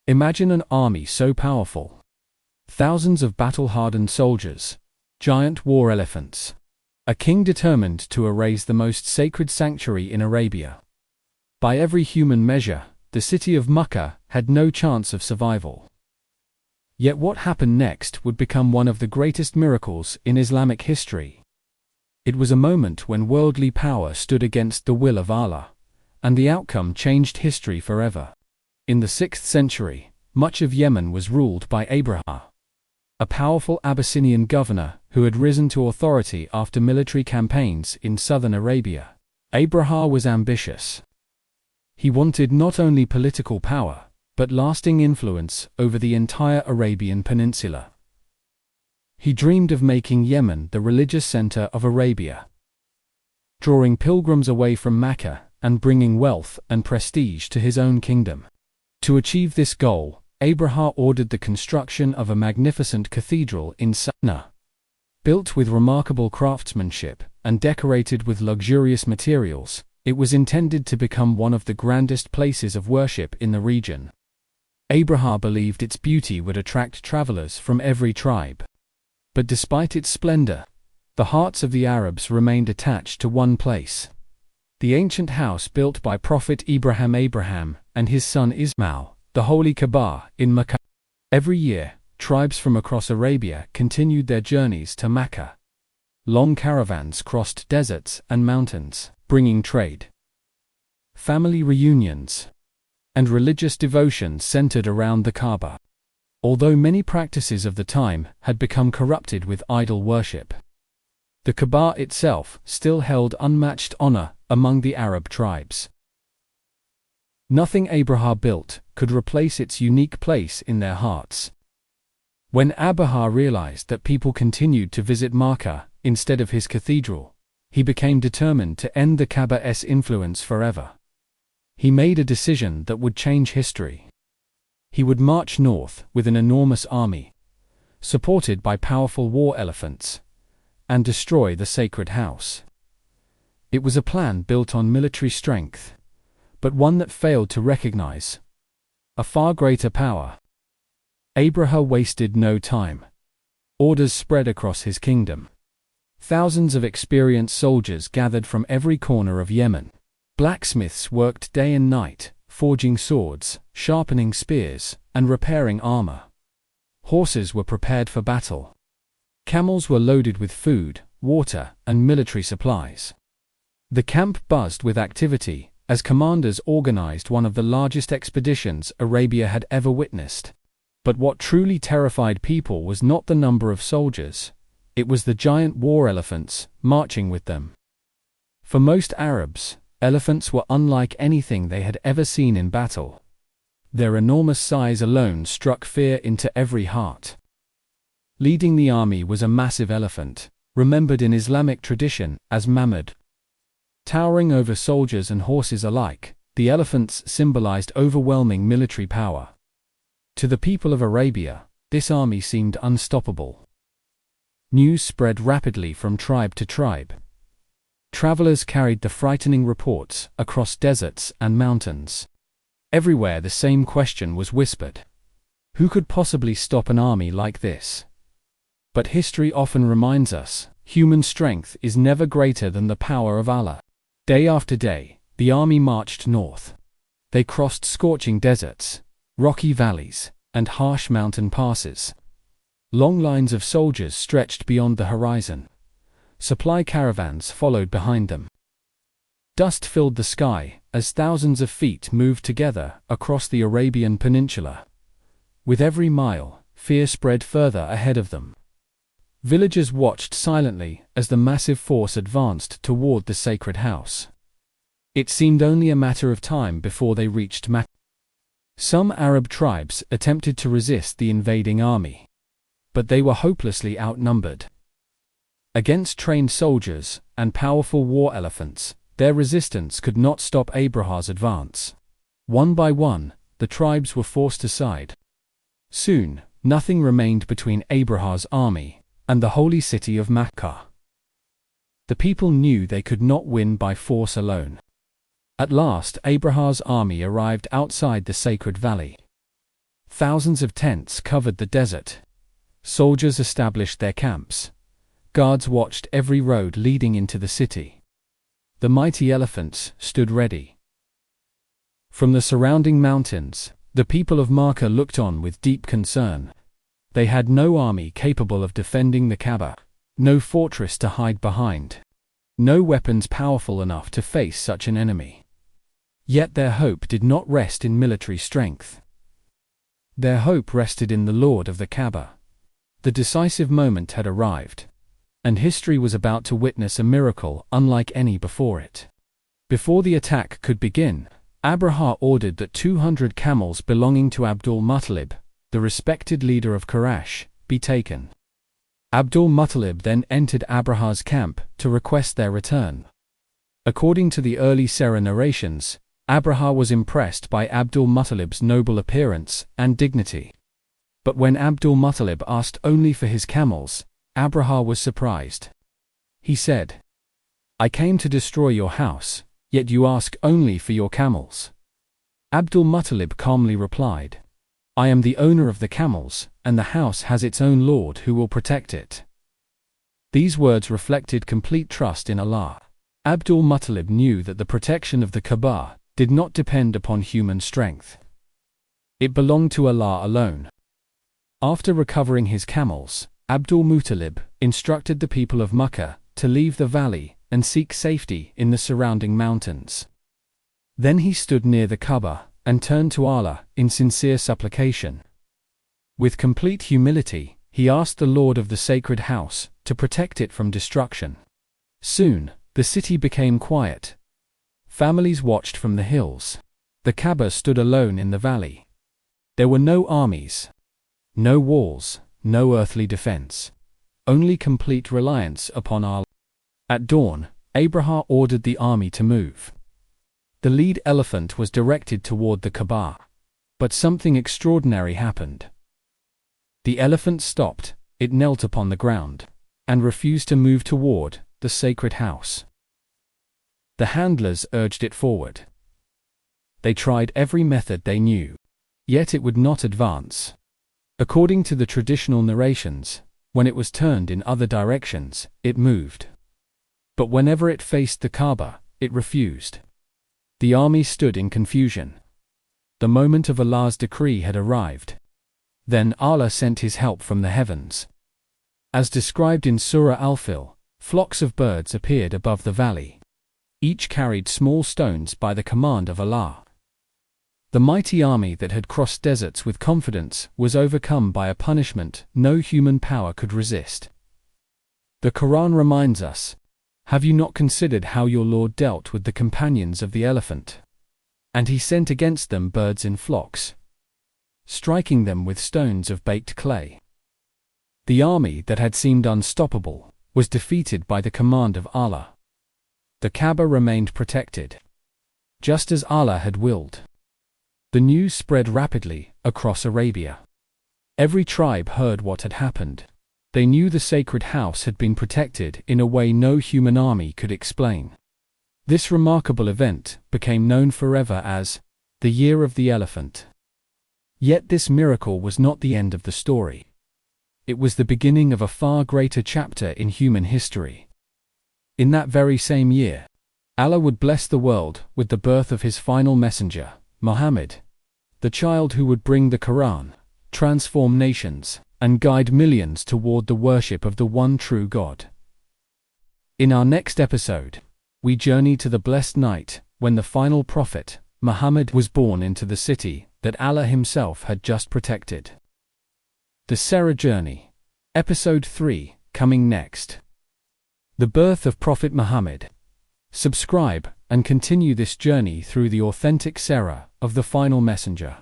Imagine an army so powerful. Thousands of battle-hardened soldiers, giant war elephants. A king determined to erase the most sacred sanctuary in Arabia. By every human measure, the city of Makkah had no chance of survival. Yet what happened next would become one of the greatest miracles in Islamic history. It was a moment when worldly power stood against the will of Allah, and the outcome changed history forever. In the 6th century, much of Yemen was ruled by Abraha, a powerful Abyssinian governor who had risen to authority after military campaigns in southern Arabia. Abraha was ambitious. He wanted not only political power, but lasting influence over the entire Arabian Peninsula. He dreamed of making Yemen the religious center of Arabia, drawing pilgrims away from Makkah and bringing wealth and prestige to his own kingdom. To achieve this goal, Abraha ordered the construction of a magnificent cathedral in Sana'a. Built with remarkable craftsmanship and decorated with luxurious materials, it was intended to become one of the grandest places of worship in the region. Abraha believed its beauty would attract travelers from every tribe. But despite its splendor, the hearts of the Arabs remained attached to one place: the ancient house built by Prophet Abraham and his son Ismail, the Holy Kaaba in Makkah. Every year, tribes from across Arabia continued their journeys to Makkah. Long caravans crossed deserts and mountains, bringing trade, family reunions, and religious devotions centered around the Kaaba. Although many practices of the time had become corrupted with idol worship, the Kaaba itself still held unmatched honor among the Arab tribes. Nothing Abraha built could replace its unique place in their hearts. When Abraha realized that people continued to visit Makkah instead of his cathedral, he became determined to end the Kaaba's influence forever. He made a decision that would change history. He would march north with an enormous army, supported by powerful war elephants, and destroy the sacred house. It was a plan built on military strength, but one that failed to recognize a far greater power. Abraha wasted no time. Orders spread across his kingdom. Thousands of experienced soldiers gathered from every corner of Yemen. Blacksmiths worked day and night, forging swords, sharpening spears, and repairing armor. Horses were prepared for battle. Camels were loaded with food, water, and military supplies. The camp buzzed with activity as commanders organized one of the largest expeditions Arabia had ever witnessed. But what truly terrified people was not the number of soldiers, it was the giant war elephants marching with them. For most Arabs, elephants were unlike anything they had ever seen in battle. Their enormous size alone struck fear into every heart. Leading the army was a massive elephant, remembered in Islamic tradition as Mahmud. Towering over soldiers and horses alike, the elephants symbolized overwhelming military power. To the people of Arabia, this army seemed unstoppable. News spread rapidly from tribe to tribe. Travelers carried the frightening reports across deserts and mountains. Everywhere the same question was whispered: who could possibly stop an army like this? But history often reminds us, human strength is never greater than the power of Allah. Day after day, the army marched north. They crossed scorching deserts, rocky valleys, and harsh mountain passes. Long lines of soldiers stretched beyond the horizon. Supply caravans followed behind them. Dust filled the sky as thousands of feet moved together across the Arabian Peninsula. With every mile, fear spread further ahead of them. Villagers watched silently as the massive force advanced toward the sacred house. It seemed only a matter of time before they reached Makkah. Some Arab tribes attempted to resist the invading army, but they were hopelessly outnumbered. Against trained soldiers and powerful war elephants, their resistance could not stop Abraha's advance. One by one, the tribes were forced aside. Soon, nothing remained between Abraha's army and the holy city of Makkah. The people knew they could not win by force alone. At last, Abraha's army arrived outside the sacred valley. Thousands of tents covered the desert. Soldiers established their camps. Guards watched every road leading into the city. The mighty elephants stood ready. From the surrounding mountains, the people of Makkah looked on with deep concern. They had no army capable of defending the Kaaba, no fortress to hide behind, no weapons powerful enough to face such an enemy. Yet their hope did not rest in military strength. Their hope rested in the Lord of the Kaaba. The decisive moment had arrived, and history was about to witness a miracle unlike any before it. Before the attack could begin, Abraha ordered that 200 camels belonging to Abdul Muttalib, the respected leader of Quraysh, be taken. Abdul Muttalib then entered Abraha's camp to request their return. According to the early Seerah narrations, Abraha was impressed by Abdul Muttalib's noble appearance and dignity. But when Abdul Muttalib asked only for his camels, Abraha was surprised. He said, "I came to destroy your house, yet you ask only for your camels." Abdul Muttalib calmly replied, "I am the owner of the camels, and the house has its own Lord who will protect it." These words reflected complete trust in Allah. Abdul Muttalib knew that the protection of the Kaaba did not depend upon human strength. It belonged to Allah alone. After recovering his camels, Abdul Muttalib instructed the people of Makkah to leave the valley and seek safety in the surrounding mountains. Then he stood near the Kaaba and turned to Allah in sincere supplication. With complete humility, he asked the Lord of the sacred house to protect it from destruction. Soon, the city became quiet. Families watched from the hills. The Kaaba stood alone in the valley. There were no armies, no walls, no earthly defense, only complete reliance upon Allah. At dawn, Abraha ordered the army to move. The lead elephant was directed toward the Kaaba. But something extraordinary happened. The elephant stopped, it knelt upon the ground, and refused to move toward the sacred house. The handlers urged it forward. They tried every method they knew, yet it would not advance. According to the traditional narrations, when it was turned in other directions, it moved. But whenever it faced the Kaaba, it refused. The army stood in confusion. The moment of Allah's decree had arrived. Then Allah sent His help from the heavens. As described in Surah Al-Fil, flocks of birds appeared above the valley. Each carried small stones by the command of Allah. The mighty army that had crossed deserts with confidence was overcome by a punishment no human power could resist. The Quran reminds us, "Have you not considered how your Lord dealt with the companions of the elephant? And He sent against them birds in flocks, striking them with stones of baked clay." The army that had seemed unstoppable was defeated by the command of Allah. The Kaaba remained protected, just as Allah had willed. The news spread rapidly across Arabia. Every tribe heard what had happened. They knew the sacred house had been protected in a way no human army could explain. This remarkable event became known forever as the Year of the Elephant. Yet this miracle was not the end of the story. It was the beginning of a far greater chapter in human history. In that very same year, Allah would bless the world with the birth of His final messenger, Muhammad, the child who would bring the Quran, transform nations, and guide millions toward the worship of the one true God. In our next episode, we journey to the blessed night when the final prophet, Muhammad, was born into the city that Allah Himself had just protected. The Seerah Journey, Episode 3, coming next. The birth of Prophet Muhammad. Subscribe and continue this journey through the authentic Seerah of the final messenger.